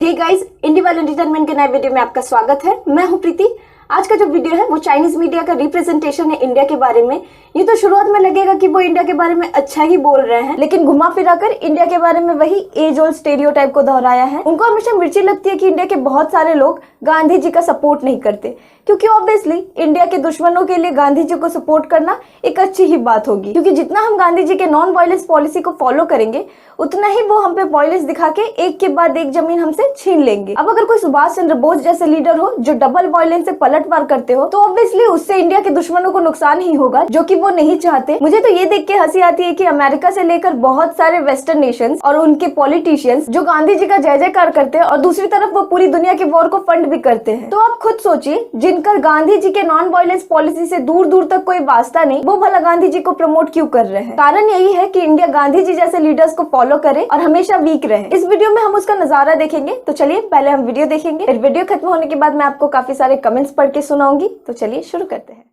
Hey guys, इंडी world entertainment के नए video में आपका स्वागत है। मैं हूं प्रीति। आज का जो वीडियो है वो चाइनीज मीडिया का रिप्रेजेंटेशन है इंडिया के बारे में। ये तो शुरुआत में लगेगा कि वो इंडिया के बारे में अच्छा ही बोल रहे हैं, लेकिन घुमा फिरा कर इंडिया के बारे में वही एज ओल्ड स्टेरियोटाइप को दोहराया है। उनको हमेशा मिर्ची लगती है कि इंडिया के बहुत सारे लोग गांधी जी का सपोर्ट नहीं करते, क्योंकि ऑब्वियसली इंडिया के दुश्मनों के लिए गांधी जी को सपोर्ट करना एक अच्छी ही बात होगी, क्योंकि जितना हम गांधी जी के नॉन वायलेंस पॉलिसी को फॉलो करेंगे उतना ही वो हम पे वायलेंस दिखा के एक के बाद एक जमीन हमसे छीन लेंगे। अब अगर कोई सुभाष चंद्र बोस जैसे लीडर हो जो डबल वायलेंस से पलटवार करते हो, तो ऑब्वियसली उससे इंडिया के दुश्मनों को नुकसान ही होगा, जो कि वो नहीं चाहते। मुझे तो ये देख के हंसी आती है कि अमेरिका से लेकर बहुत सारे वेस्टर्न नेशंस और उनके पॉलिटिशियंस जो गांधी जी का जय जयकार करते हैं और दूसरी तरफ वो पूरी दुनिया के वॉर को फंड भी करते हैं। तो आप खुद सोचिए, जिनका गांधी जी के नॉन वायलेंस पॉलिसी से दूर दूर तक कोई वास्ता नहीं, वो भला गांधी जी को प्रमोट क्यों कर रहे हैं? कारण यही है कि इंडिया गांधी जी जैसे लीडर्स को फॉलो करे और हमेशा वीक रहे। इस वीडियो में हम उसका नजारा देखेंगे। तो चलिए पहले हम वीडियो देखेंगे, फिर वीडियो खत्म होने के बाद मैं आपको काफी सारे कमेंट्स पढ़ के सुनाऊंगी। तो चलिए शुरू करते हैं।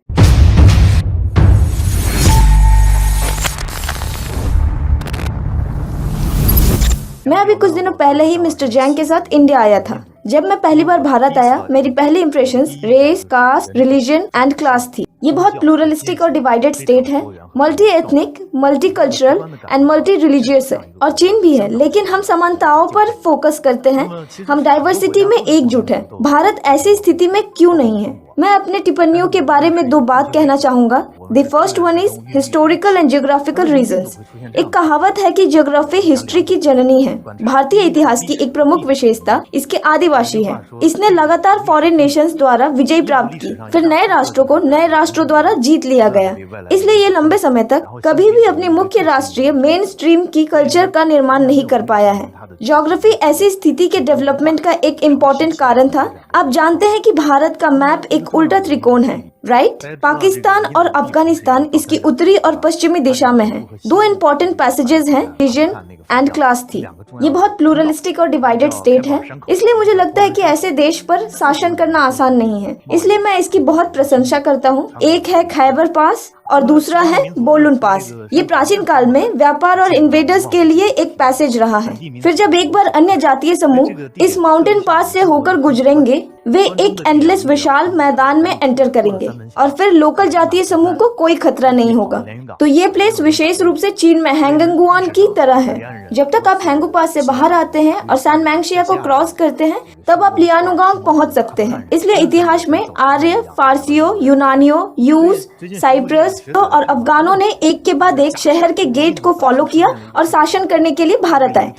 मैं अभी कुछ दिनों पहले ही मिस्टर जैंग के साथ इंडिया आया था। जब मैं पहली बार भारत आया, मेरी पहली impressions race, caste, religion and class थी। ये बहुत प्लूरलिस्टिक और डिवाइडेड स्टेट है, multi ethnic, multi cultural and multi religious है, और चीन भी है, लेकिन हम समानताओं पर फोकस करते हैं। हम डाइवर्सिटी में एकजुट हैं। भारत ऐसी स्थिति में क्यों नहीं है? मैं अपने टिप्पणियों के बारे में दो बात कहना चाहूंगा। The first one is historical and geographical reasons. एक कहावत है कि ज्योग्राफी हिस्ट्री की जननी है। भारतीय इतिहास की एक प्रमुख विशेषता इसके आदिवासी है। इसने लगातार फॉरेन नेशंस द्वारा विजय प्राप्त की, फिर नए राष्ट्रों को नए राष्ट्रों द्वारा जीत लिया गया। इसलिए ये लंबे समय तक कभी भी अपनी मुख्य राष्ट्रीय मेन स्ट्रीम की कल्चर का निर्माण नहीं कर पाया है। ज्योग्राफी ऐसी स्थिति के डेवलपमेंट का एक इम्पोर्टेंट कारण था। आप जानते हैं कि भारत का मैप एक उल्टा त्रिकोण है, राइट? पाकिस्तान और अफगानिस्तान इसकी उत्तरी और पश्चिमी दिशा में है। दो इम्पोर्टेंट पैसेजेस हैं, रीजन एंड क्लास थी। ये बहुत प्लूरलिस्टिक और डिवाइडेड स्टेट है, इसलिए मुझे लगता है कि ऐसे देश पर शासन करना आसान नहीं है। इसलिए मैं इसकी बहुत प्रशंसा करता हूँ। एक है खैबर पास और दूसरा है बोलुन पास। ये प्राचीन काल में व्यापार और इन्वेडर्स के लिए एक पैसेज रहा है। फिर जब एक बार अन्य जातीय समूह इस माउंटेन पास से होकर गुजरेंगे, वे एक एंडलेस विशाल मैदान में एंटर करेंगे और फिर लोकल जातीय समूह को कोई खतरा नहीं होगा। तो ये प्लेस विशेष रूप से चीन में हैंगंगुआन की तरह है। जब तक आप हैंगू पास से बाहर आते हैं और सैन मैंगशिया को क्रॉस करते हैं, तब आप लियानुगांग पहुंच सकते हैं। इसलिए इतिहास में आर्य, फारसियों, यूनानियों, यूज, साइप्रस और अफगानों ने एक के बाद एक शहर के गेट को फॉलो किया और शासन करने के लिए भारत आए।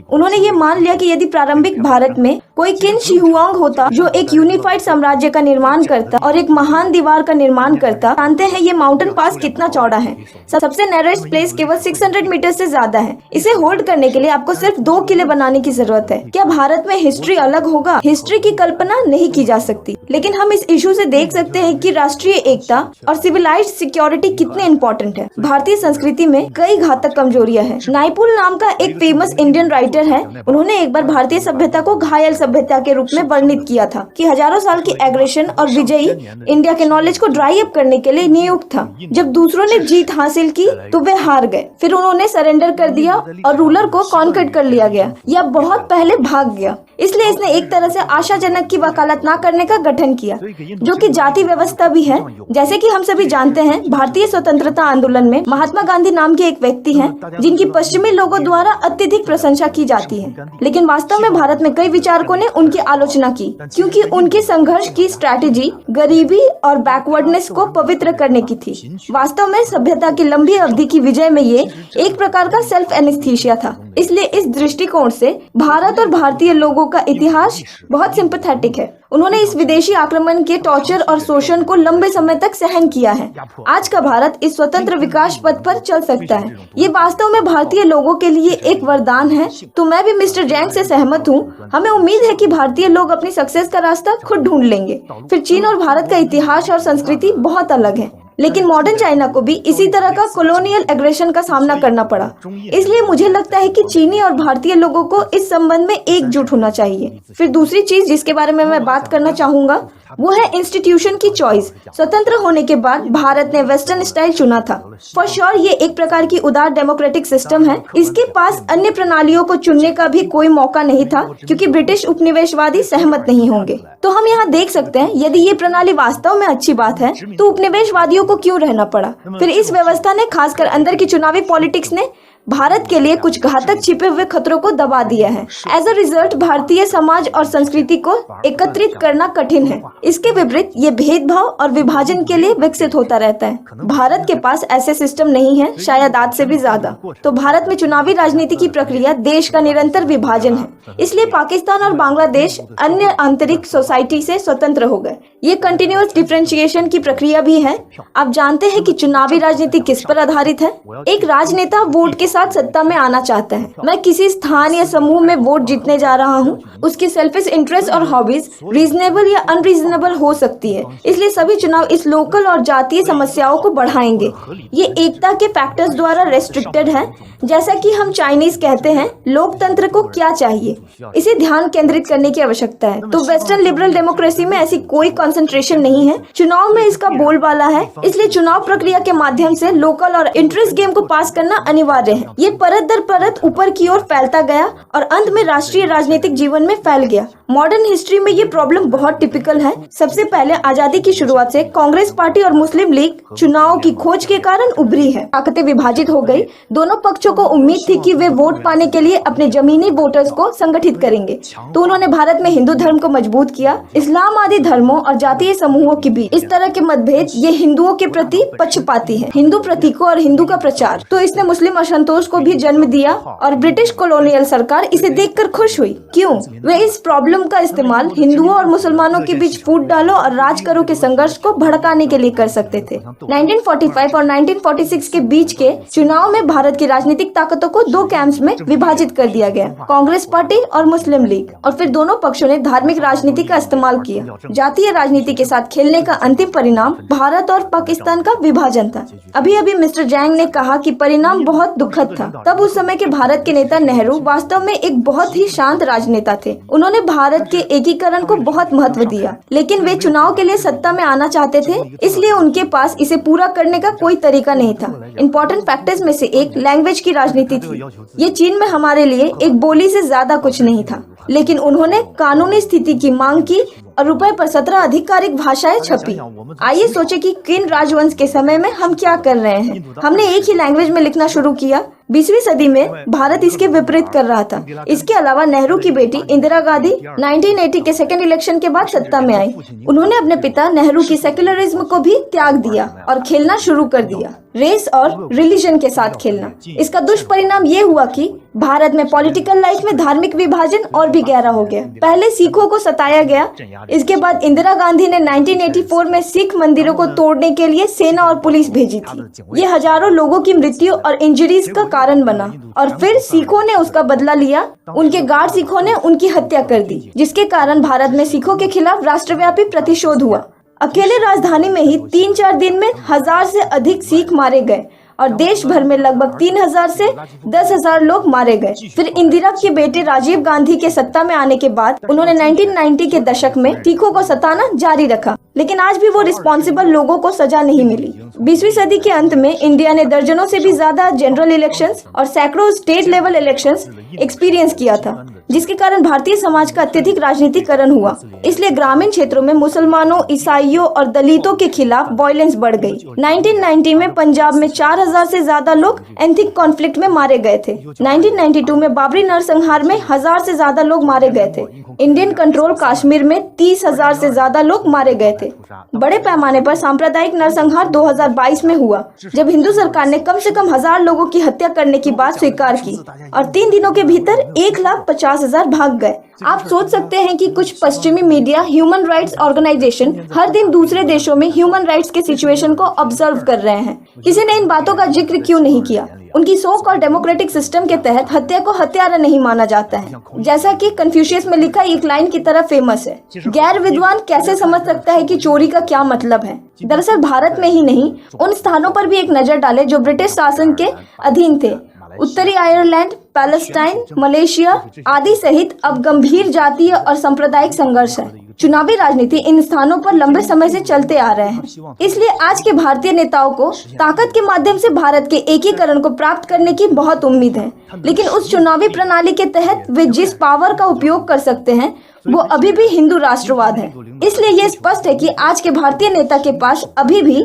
उन्होंने ये मान लिया कि यदि प्रारंभिक भारत में कोई किन शी हुआंग होता जो एक यूनिफाइड साम्राज्य का निर्माण करता और एक महान दीवार का निर्माण करता। जानते हैं ये माउंटेन पास कितना चौड़ा है? सबसे नैरोएस्ट प्लेस केवल 600 मीटर से ज्यादा है। इसे होल्ड करने के लिए आपको सिर्फ 2 किले बनाने की जरूरत है। क्या भारत में हिस्ट्री अलग होगा? हिस्ट्री की कल्पना नहीं की जा सकती, लेकिन हम इस इशू से देख सकते हैं कि राष्ट्रीय एकता और सिविलाइज्ड सिक्योरिटी कितने इम्पोर्टेंट है। भारतीय संस्कृति में कई घातक कमजोरियां हैं। नाइपुल नाम का एक फेमस इंडियन राइटर है। उन्होंने एक बार भारतीय सभ्यता को घायल सभ्यता के रूप में वर्णित किया था कि हजारों साल की एग्रेशन और विजयी इंडिया के नॉलेज को ड्राई अप करने के लिए नियुक्त था। जब दूसरों ने जीत हासिल की तो वे हार गए, फिर उन्होंने सरेंडर कर दिया और रूलर को कॉन्कर्ड कर लिया गया या बहुत पहले भाग गया। इसलिए इसने एक तरह से आशाजनक की वकालत न करने का गठन किया, जो कि जाति व्यवस्था भी है। जैसे कि हम सभी जानते हैं, भारतीय स्वतंत्रता आंदोलन में महात्मा गांधी नाम के एक व्यक्ति हैं, जिनकी पश्चिमी लोगों द्वारा अत्यधिक प्रशंसा की जाती है, लेकिन वास्तव में भारत में कई विचारकों ने उनकी आलोचना की, क्योंकि उनके संघर्ष की स्ट्रैटेजी गरीबी और बैकवर्डनेस को पवित्र करने की थी। वास्तव में सभ्यता की लंबी अवधि की विजय में ये एक प्रकार का सेल्फ एनेस्थीसिया था। इसलिए इस दृष्टिकोण से भारत और भारतीय लोगों का इतिहास बहुत सिंपैथेटिक है। उन्होंने इस विदेशी आक्रमण के टॉर्चर और शोषण को लंबे समय तक सहन किया है। आज का भारत इस स्वतंत्र विकास पथ पर चल सकता है। ये वास्तव में भारतीय लोगों के लिए एक वरदान है। तो मैं भी मिस्टर जैंग से सहमत हूँ। हमें उम्मीद है कि भारतीय लोग अपनी सक्सेस का रास्ता खुद ढूंढ लेंगे। फिर चीन और भारत का इतिहास और संस्कृति बहुत अलग है, लेकिन मॉडर्न चाइना को भी इसी तरह का कॉलोनियल एग्रेशन का सामना करना पड़ा। इसलिए मुझे लगता है कि चीनी और भारतीय लोगों को इस संबंध में एकजुट होना चाहिए। फिर दूसरी चीज जिसके बारे में मैं बात करना चाहूंगा वो है इंस्टीट्यूशन की चॉइस। स्वतंत्र होने के बाद भारत ने वेस्टर्न स्टाइल चुना था। फॉर श्योर ये एक प्रकार की उदार डेमोक्रेटिक सिस्टम है। इसके पास अन्य प्रणालियों को चुनने का भी कोई मौका नहीं था, क्योंकि ब्रिटिश उपनिवेशवादी सहमत नहीं होंगे। तो हम यहाँ देख सकते हैं, यदि ये प्रणाली वास्तव में अच्छी बात है तो उपनिवेशवादियों को क्यों रहना पड़ा। फिर इस व्यवस्था ने, खासकर अंदर की चुनावी पॉलिटिक्स ने, भारत के लिए कुछ घातक छिपे हुए खतरों को दबा दिया है। As a result Bharatiya Samaj और संस्कृति को एकत्रित करना कठिन है। इसके विपरीत ये भेदभाव और विभाजन के लिए विकसित होता रहता है। भारत के पास ऐसे सिस्टम नहीं है, शायद आज से भी ज्यादा। तो भारत में चुनावी राजनीति की प्रक्रिया देश का निरंतर विभाजन है। इसलिए पाकिस्तान और बांग्लादेश अन्य आंतरिक सोसाइटी से स्वतंत्र हो गए। ये कंटिन्यूअस डिफरेंशिएशन की प्रक्रिया भी है। आप जानते हैं कि चुनावी राजनीति किस पर आधारित है। एक राजनेता वोट के साथ सत्ता में आना चाहता है। मैं किसी स्थान या समूह में वोट जीतने जा रहा हूँ। उसकी सेल्फिश इंटरेस्ट और हॉबीज रीजनेबल या अनरीजनेबल हो सकती है। इसलिए सभी चुनाव इस लोकल और जातीय समस्याओं को बढ़ाएंगे। ये एकता के फैक्टर्स द्वारा रेस्ट्रिक्टेड है। जैसा कि हम चाइनीज कहते हैं, लोकतंत्र को क्या चाहिए, इसे ध्यान केंद्रित करने की आवश्यकता है। तो वेस्टर्न लिबरल डेमोक्रेसी में ऐसी कोई कंसंट्रेशन नहीं है। चुनाव में इसका बोलबाला है। इसलिए चुनाव प्रक्रिया के माध्यम से लोकल और इंटरेस्ट गेम को पास करना अनिवार्य है। ये परत दर परत ऊपर की ओर फैलता गया और अंत में राष्ट्रीय राजनीतिक जीवन में फैल गया। मॉडर्न हिस्ट्री में ये प्रॉब्लम बहुत टिपिकल है। सबसे पहले आजादी की शुरुआत से कांग्रेस पार्टी और मुस्लिम लीग चुनाव की खोज के कारण उभरी है। ताकतें विभाजित हो गई। दोनों पक्षों को उम्मीद थी कि वे वोट पाने के लिए अपने जमीनी वोटर्स को संगठित करेंगे। तो उन्होंने भारत में हिंदू धर्म को मजबूत किया। इस्लाम आदि धर्मों और जातीय समूहों के बीच इस तरह के मतभेद ये हिंदुओं के प्रति पक्षपाती है। हिंदू प्रतीकों और हिंदू का प्रचार, तो इसने मुस्लिम असंतोष को भी जन्म दिया और ब्रिटिश कॉलोनियल सरकार इसे देखकर खुश हुई। क्यों? वे इस प्रॉब्लम का इस्तेमाल हिंदुओं और मुसलमानों के बीच फूट डालो और राज करो के संघर्ष को भड़काने के लिए कर सकते थे। 1945 और 1946 के बीच के चुनाव में भारत की राजनीतिक ताकतों को दो कैंप्स में विभाजित कर दिया गया, कांग्रेस पार्टी और मुस्लिम लीग। और फिर दोनों पक्षों ने धार्मिक राजनीति का इस्तेमाल किया। जातीय राजनीति के साथ खेलने का अंतिम परिणाम भारत और पाकिस्तान का विभाजन था। अभी अभी मिस्टर जैंग ने कहा कि परिणाम बहुत दुखद था। तब उस समय के भारत के नेता नेहरू वास्तव में एक बहुत ही शांत राजनेता थे। उन्होंने भारत के एकीकरण को बहुत महत्व दिया, लेकिन वे चुनाव के लिए सत्ता में आना चाहते थे, इसलिए उनके पास इसे पूरा करने का कोई तरीका नहीं था। इम्पोर्टेंट फैक्टर्स में से एक लैंग्वेज की राजनीति थी। ये चीन में हमारे लिए एक बोली से ज्यादा कुछ नहीं था, लेकिन उन्होंने कानूनी स्थिति की मांग की और रुपए पर 17 आधिकारिक भाषाएं छपी। आइए सोचे कि किन राजवंश के समय में हम क्या कर रहे हैं। हमने एक ही लैंग्वेज में लिखना शुरू किया। 20वीं सदी में भारत इसके विपरीत कर रहा था। इसके अलावा नेहरू की बेटी इंदिरा गांधी 1980 के सेकेंड इलेक्शन के बाद सत्ता में आई। उन्होंने अपने पिता नेहरू की सेक्युलरिज्म को भी त्याग दिया और खेलना शुरू कर दिया, रेस और रिलीजन के साथ खेलना। इसका दुष्परिणाम ये हुआ कि भारत में पॉलिटिकल लाइफ में धार्मिक विभाजन और भी गहरा हो गया। पहले सिखों को सताया गया। इसके बाद इंदिरा गांधी ने 1984 में सिख मंदिरों को तोड़ने के लिए सेना और पुलिस भेजी थी। ये हजारों लोगों की मृत्यु और इंजरीज का कारण बना और फिर सिखों ने उसका बदला लिया। उनके गार्ड सिखों ने उनकी हत्या कर दी, जिसके कारण भारत में सिखों के खिलाफ राष्ट्रव्यापी प्रतिशोध हुआ। अकेले राजधानी में ही 3-4 दिन में 1000 से अधिक सिख मारे गए और देश भर में लगभग 3000 से 10,000 लोग मारे गए। फिर इंदिरा के बेटे राजीव गांधी के सत्ता में आने के बाद उन्होंने 1990 के दशक में सिखों को सताना जारी रखा, लेकिन आज भी वो रिस्पॉन्सिबल लोगों को सजा नहीं मिली। 20वीं सदी के अंत में इंडिया ने दर्जनों से भी ज्यादा जनरल इलेक्शंस और सैकड़ों स्टेट लेवल इलेक्शंस एक्सपीरियंस किया था, जिसके कारण भारतीय समाज का अत्यधिक राजनीतिकरण हुआ। इसलिए ग्रामीण क्षेत्रों में मुसलमानों, ईसाइयों और दलितों के खिलाफ वायलेंस बढ़ गई। 1990 में पंजाब में 4000 से ज्यादा लोग एथनिक कॉन्फ्लिक्ट में मारे गए थे। 1992 में बाबरी नरसंहार में 1000 से ज्यादा लोग मारे गए थे। इंडियन कंट्रोल कश्मीर में 30,000 से ज्यादा लोग मारे गए थे। बड़े पैमाने पर सांप्रदायिक नरसंहार 2022 में हुआ, जब हिंदू सरकार ने कम से कम 1000 लोगों की हत्या करने की बात स्वीकार की और 3 दिनों के भीतर 1,50,000 भाग गए। आप सोच सकते हैं कि कुछ पश्चिमी मीडिया, ह्यूमन राइट्स ऑर्गेनाइजेशन हर दिन दूसरे देशों में ह्यूमन राइट्स के सिचुएशन को ऑब्जर्व कर रहे हैं। किसी ने इन बातों का जिक्र क्यों नहीं किया? उनकी सो कॉल डेमोक्रेटिक सिस्टम के तहत हत्या को हत्यारा नहीं माना जाता है, जैसा कि कन्फ्यूशियस में लिखा एक लाइन की तरह फेमस है। गैर विद्वान कैसे समझ सकता है कि चोरी का क्या मतलब है? दरअसल भारत में ही नहीं, उन स्थानों पर भी एक नजर डाले जो ब्रिटिश शासन के अधीन थे। उत्तरी आयरलैंड, पैलेस्टाइन, मलेशिया आदि सहित अब गंभीर जातीय और सांप्रदायिक संघर्ष है। चुनावी राजनीति इन स्थानों पर लंबे समय से चलते आ रहे हैं। इसलिए आज के भारतीय नेताओं को ताकत के माध्यम से भारत के एकीकरण को प्राप्त करने की बहुत उम्मीद है, लेकिन उस चुनावी प्रणाली के तहत वे जिस पावर का उपयोग कर सकते हैं वो अभी भी हिंदू राष्ट्रवाद है। इसलिए ये स्पष्ट है कि आज के भारतीय नेता के पास अभी भी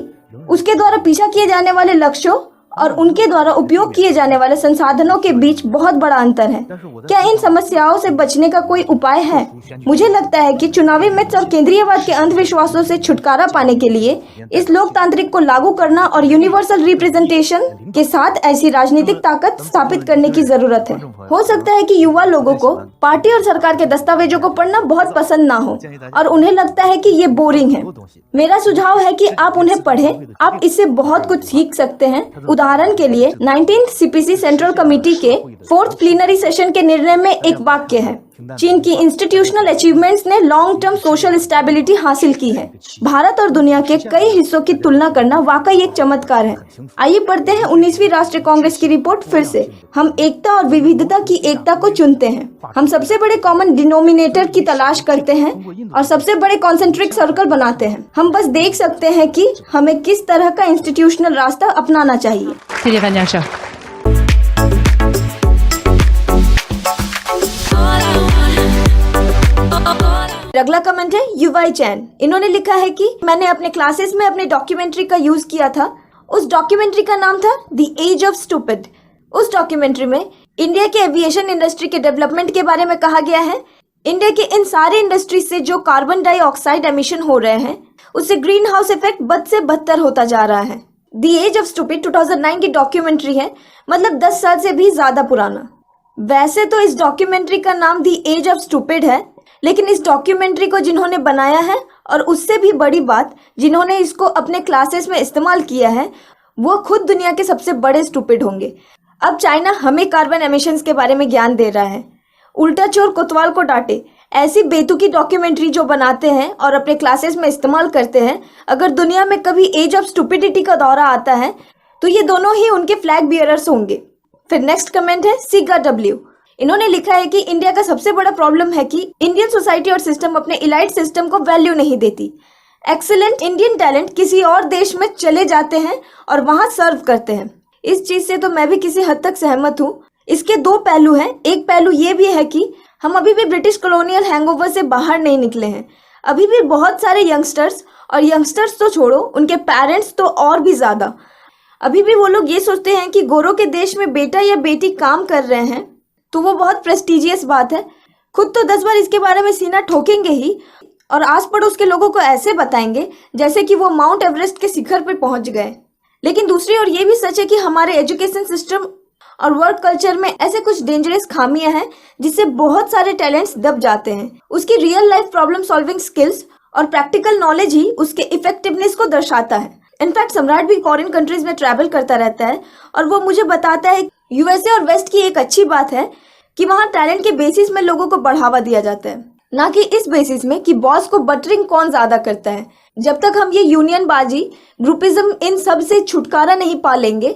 उसके द्वारा पीछा किए जाने वाले लक्ष्यों और उनके द्वारा उपयोग किए जाने वाले संसाधनों के बीच बहुत बड़ा अंतर है। क्या इन समस्याओं से बचने का कोई उपाय है? मुझे लगता है कि चुनावी मिथ्स और केंद्रीयवाद के अंधविश्वासों से छुटकारा पाने के लिए इस लोकतांत्रिक को लागू करना और यूनिवर्सल रिप्रेजेंटेशन के साथ ऐसी राजनीतिक ताकत स्थापित करने की जरूरत है। हो सकता है कि युवा लोगों को पार्टी और सरकार के दस्तावेजों को पढ़ना बहुत पसंद ना हो और उन्हें लगता है कि ये बोरिंग है। मेरा सुझाव है कि आप उन्हें पढ़ें, आप इससे बहुत कुछ सीख सकते हैं। उदाहरण के लिए 19th CPC सेंट्रल कमेटी के 4th प्लीनरी सेशन के निर्णय में एक वाक्य है, चीन की इंस्टीट्यूशनल अचीवमेंट्स ने लॉन्ग टर्म सोशल स्टेबिलिटी हासिल की है। भारत और दुनिया के कई हिस्सों की तुलना करना वाकई एक चमत्कार है। आइए पढ़ते हैं 19वीं राष्ट्रीय कांग्रेस की रिपोर्ट फिर से। हम एकता और विविधता की एकता को चुनते हैं। हम सबसे बड़े कॉमन डिनोमिनेटर की तलाश करते हैं और सबसे बड़े कॉन्सेंट्रिक सर्कल बनाते हैं। हम बस देख सकते हैं कि हमें किस तरह का इंस्टीट्यूशनल रास्ता अपनाना चाहिए। अगला कमेंट है युवाई चैन। इन्होंने लिखा है कि मैंने अपने क्लासेस में अपने डॉक्यूमेंट्री का यूज किया था। उस डॉक्यूमेंट्री का नाम था द एज ऑफ स्टूपिड। उस डॉक्यूमेंट्री में इंडिया के एविएशन इंडस्ट्री के डेवलपमेंट के बारे में कहा गया है। इंडिया के इन सारे इंडस्ट्रीज से जो कार्बन डाइऑक्साइड एमिशन हो रहे हैं उससे ग्रीन हाउस इफेक्ट बद से बदतर होता जा रहा है। द एज ऑफ स्टूपिड 2009 की डॉक्यूमेंट्री है, मतलब 10 साल से भी ज्यादा पुराना। वैसे तो इस डॉक्यूमेंट्री का नाम द एज ऑफ स्टूपिड है, लेकिन इस डॉक्यूमेंट्री को जिन्होंने बनाया है और उससे भी बड़ी बात जिन्होंने इसको अपने क्लासेस में इस्तेमाल किया है वो खुद दुनिया के सबसे बड़े स्टूपिड होंगे। अब चाइना हमें कार्बन एमिशंस के बारे में ज्ञान दे रहा है। उल्टा चोर कोतवाल को डांटे। ऐसी बेतुकी डॉक्यूमेंट्री जो बनाते हैं और अपने क्लासेस में इस्तेमाल करते हैं, अगर दुनिया में कभी एज ऑफ स्टूपिडिटी का दौरा आता है तो ये दोनों ही उनके फ्लैग बियरर्स होंगे। फिर नेक्स्ट कमेंट है सीगा डब्ल्यू। इन्होंने लिखा है कि इंडिया का सबसे बड़ा प्रॉब्लम है कि इंडियन सोसाइटी और सिस्टम अपने इलाइट सिस्टम को वैल्यू नहीं देती। एक्सीलेंट इंडियन टैलेंट किसी और देश में चले जाते हैं और वहां सर्व करते हैं। इस चीज से तो मैं भी किसी हद तक सहमत हूँ। इसके दो पहलू हैं। एक पहलू ये भी है कि हम अभी भी ब्रिटिश कॉलोनियल हैंगओवर से बाहर नहीं निकले हैं। अभी भी बहुत सारे यंगस्टर्स, और यंगस्टर्स तो छोड़ो, उनके पेरेंट्स तो और भी ज्यादा, अभी भी वो लोग ये सोचते हैं कि गोरों के देश में बेटा या बेटी काम कर रहे हैं तो वो बहुत प्रेस्टिजियस बात है। खुद तो 10 बार इसके बारे में सीना ठोकेंगे ही और आस पड़ोस के लोगों को ऐसे बताएंगे जैसे कि वो माउंट एवरेस्ट के शिखर पे पहुंच गए। लेकिन दूसरी ओर ये भी सच है कि हमारे एजुकेशन सिस्टम और वर्क कल्चर में ऐसे कुछ डेंजरस खामियां हैं जिससे बहुत सारे टैलेंट्स दब जाते हैं। उसकी real life problem solving skills और प्रैक्टिकल नॉलेज ही उसके इफेक्टिवनेस को दर्शाता है। इनफैक्ट सम्राट भी फॉरेन कंट्रीज में ट्रैवल करता रहता है और वो मुझे बताता है यूएसए और वेस्ट की एक अच्छी बात है कि वहाँ टैलेंट के बेसिस में लोगों को बढ़ावा दिया जाता है, ना कि इस बेसिस में कि बॉस को बटरिंग कौन ज्यादा करता है। जब तक हम ये यूनियन बाजी, ग्रुपिज्म, इन सब से छुटकारा नहीं पा लेंगे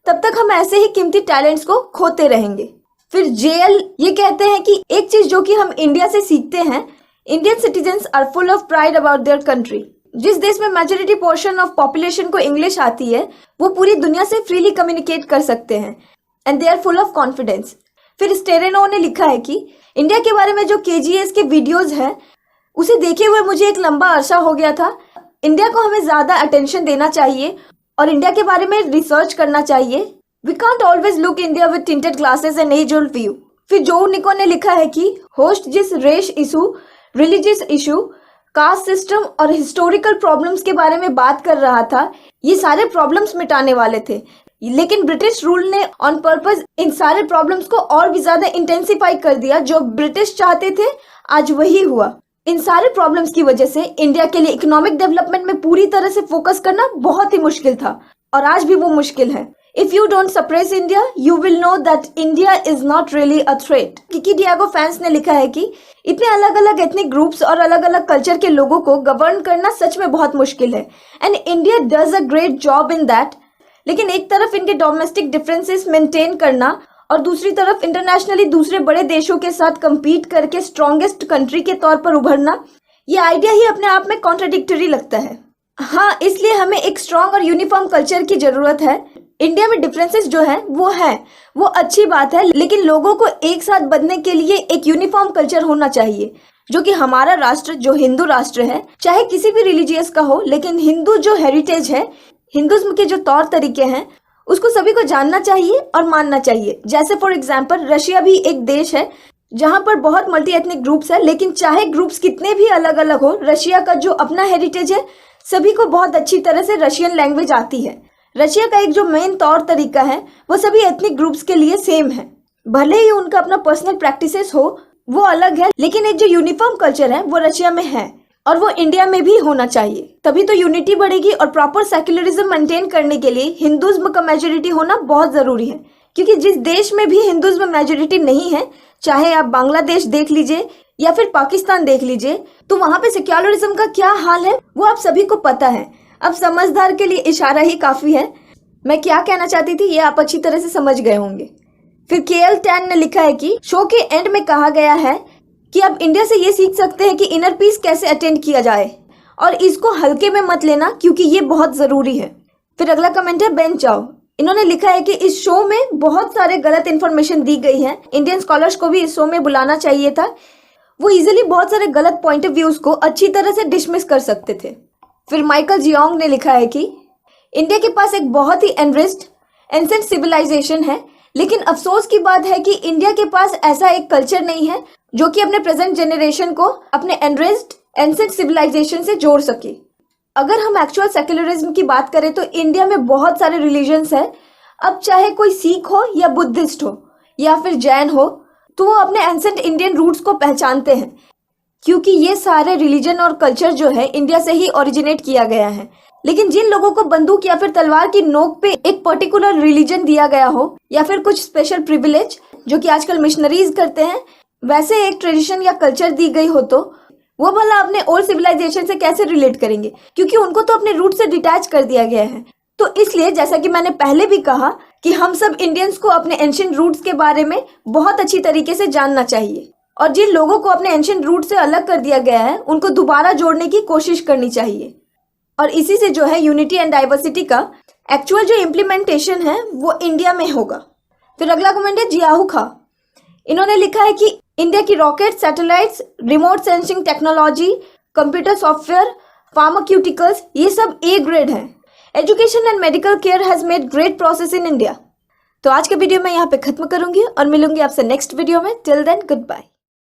तब तक हम ऐसे ही कीमती टैलेंट्स को खोते रहेंगे। फिर जेएल ये कहते हैं कि एक चीज जो कि हम इंडिया से सीखते हैं, Indian citizens are full of pride about their country. जिस देश में मेजॉरिटी पोर्शन ऑफ पॉपुलेशन को इंग्लिश आती है वो पूरी दुनिया से फ्रीली कम्युनिकेट कर सकते हैं and they are full of confidence. फिर स्टेरेनो ने लिखा है कि इंडिया के बारे में जो केजीएस के वीडियोस हैं उसे देखे हुए मुझे एक लंबा अरसा हो गया था। इंडिया को हमें ज्यादा अटेंशन देना चाहिए और इंडिया के बारे में रिसर्च करना चाहिए। We can't always look India with tinted glasses and age old view. फिर जो निको ने लिखा है कि होस्ट जिस race issue, religious issue, caste system और हिस्टोरिकल प्रॉब्लम्स के बारे में बात कर रहा था, ये सारे प्रॉब्लम्स मिटाने वाले थे, लेकिन ब्रिटिश रूल ने ऑन पर्पस इन सारे प्रॉब्लम्स को और भी ज्यादा इंटेंसिफाई कर दिया। जो ब्रिटिश चाहते थे आज वही हुआ। इन सारे प्रॉब्लम्स की वजह से इंडिया के लिए इकोनॉमिक डेवलपमेंट में पूरी तरह से फोकस करना बहुत ही मुश्किल था और आज भी वो मुश्किल है। If you don't suppress India, you will know that India is not really a threat. Kiki Diego fans ने लिखा है कि इतने अलग अलग एथनिक ग्रुप्स और अलग अलग कल्चर के लोगों को गवर्न करना सच में बहुत मुश्किल है and India does a great job in that. लेकिन एक तरफ इनके डोमेस्टिक डिफरेंसेस मेंटेन करना और दूसरी तरफ इंटरनेशनली दूसरे बड़े देशों के साथ compete करके स्ट्रॉन्गेस्ट कंट्री के तौर पर उभरना, ये आइडिया ही अपने आप में कॉन्ट्राडिक्टरी लगता है। हाँ, इसलिए हमें एक स्ट्रॉन्ग और यूनिफॉर्म कल्चर की जरूरत है। इंडिया में डिफरेंसेस जो है वो अच्छी बात है, लेकिन लोगों को एक साथ बंधने के लिए एक यूनिफॉर्म कल्चर होना चाहिए, जो कि हमारा राष्ट्र जो हिंदू राष्ट्र है, चाहे किसी भी रिलीजियस का हो, लेकिन हिंदू जो हेरिटेज है, हिंदुज्म के जो तौर तरीके हैं, उसको सभी को जानना चाहिए और मानना चाहिए। जैसे फॉर एग्जाम्पल रशिया भी एक देश है जहां पर बहुत मल्टी एथनिक ग्रुप्स है, लेकिन चाहे ग्रुप्स कितने भी अलग अलग हो, रशिया का जो अपना हेरिटेज है, सभी को बहुत अच्छी तरह से रशियन लैंग्वेज आती है। रशिया का एक जो मेन तौर तरीका है वो सभी एथनिक ग्रुप्स के लिए सेम है। भले ही उनका अपना पर्सनल प्रैक्टिसेस हो, वो अलग है, लेकिन एक जो यूनिफॉर्म कल्चर है वो रशिया में है और वो इंडिया में भी होना चाहिए। तभी तो यूनिटी बढ़ेगी। और प्रॉपर सेक्युलरिज्म मेंटेन करने के लिए हिंदुज्म का मेजोरिटी होना बहुत जरूरी है, क्योंकि जिस देश में भी हिंदुज्म मेजोरिटी नहीं है, चाहे आप बांग्लादेश देख लीजिए या फिर पाकिस्तान देख लीजिए, तो वहां पे सेक्युलरिज्म का क्या हाल है वो आप सभी को पता है। अब समझदार के लिए इशारा ही काफी है। मैं क्या कहना चाहती थी ये आप अच्छी तरह से समझ गए होंगे। फिर KL टैन ने लिखा है कि शो के एंड में कहा गया है कि अब इंडिया से ये सीख सकते हैं कि इनर पीस कैसे अटेंड किया जाए और इसको हल्के में मत लेना, क्योंकि ये बहुत जरूरी है। फिर अगला कमेंट है बेन चाओ। इन्होंने लिखा है कि इस शो में बहुत सारे गलत इन्फॉर्मेशन दी गई है, इंडियन स्कॉलर्स को भी इस शो में बुलाना चाहिए था, वो इजिली बहुत सारे गलत पॉइंट ऑफ व्यूज को अच्छी तरह से डिसमिस कर सकते थे। फिर माइकल जियोंग ने लिखा है कि इंडिया के पास एक बहुत ही एनरिच्ड एंसेंट सिविलाइजेशन है, लेकिन अफसोस की बात है कि इंडिया के पास ऐसा एक कल्चर नहीं है जो कि अपने प्रेजेंट जनरेशन को अपने एनरिच्ड एंसेंट सिविलाइजेशन से जोड़ सके। अगर हम एक्चुअल सेक्युलरिज्म की बात करें तो इंडिया में बहुत सारे रिलीजन्स हैं। अब चाहे कोई सिख हो या बुद्धिस्ट हो या फिर जैन हो, तो वो अपने एंसेंट इंडियन रूट्स को पहचानते हैं, क्योंकि ये सारे रिलीजन और कल्चर जो है इंडिया से ही ओरिजिनेट किया गया है। लेकिन जिन लोगों को बंदूक या फिर तलवार की नोक पे एक पर्टिकुलर रिलीजन दिया गया हो या फिर कुछ स्पेशल प्रिविलेज जो कि आजकल मिशनरीज करते हैं, वैसे एक ट्रेडिशन या कल्चर दी गई हो, तो वो भला अपने ओल्ड सिविलाइजेशन से कैसे रिलेट करेंगे, क्योंकि उनको तो अपने रूट से डिटैच कर दिया गया है। तो इसलिए जैसा कि मैंने पहले भी कहा कि हम सब इंडियंस को अपने एंशिएंट रूट्स के बारे में बहुत अच्छी तरीके से जानना चाहिए, और जिन लोगों को अपने एंशिएंट रूट से अलग कर दिया गया है उनको दोबारा जोड़ने की कोशिश करनी चाहिए। और इसी से जो है यूनिटी एंड डाइवर्सिटी का एक्चुअल जो इम्प्लीमेंटेशन है वो इंडिया में होगा। फिर अगला कमेंट है जियाहू खा। इन्होंने लिखा है कि इंडिया की rocket, satellites, remote sensing technology, computer software, pharmaceuticals, ये सब ए ग्रेड है। Education and medical care has made great process in India. तो आज के वीडियो में यहाँ पे खत्म करूंगी और मिलूंगी आपसे नेक्स्ट वीडियो में। Till then good bye.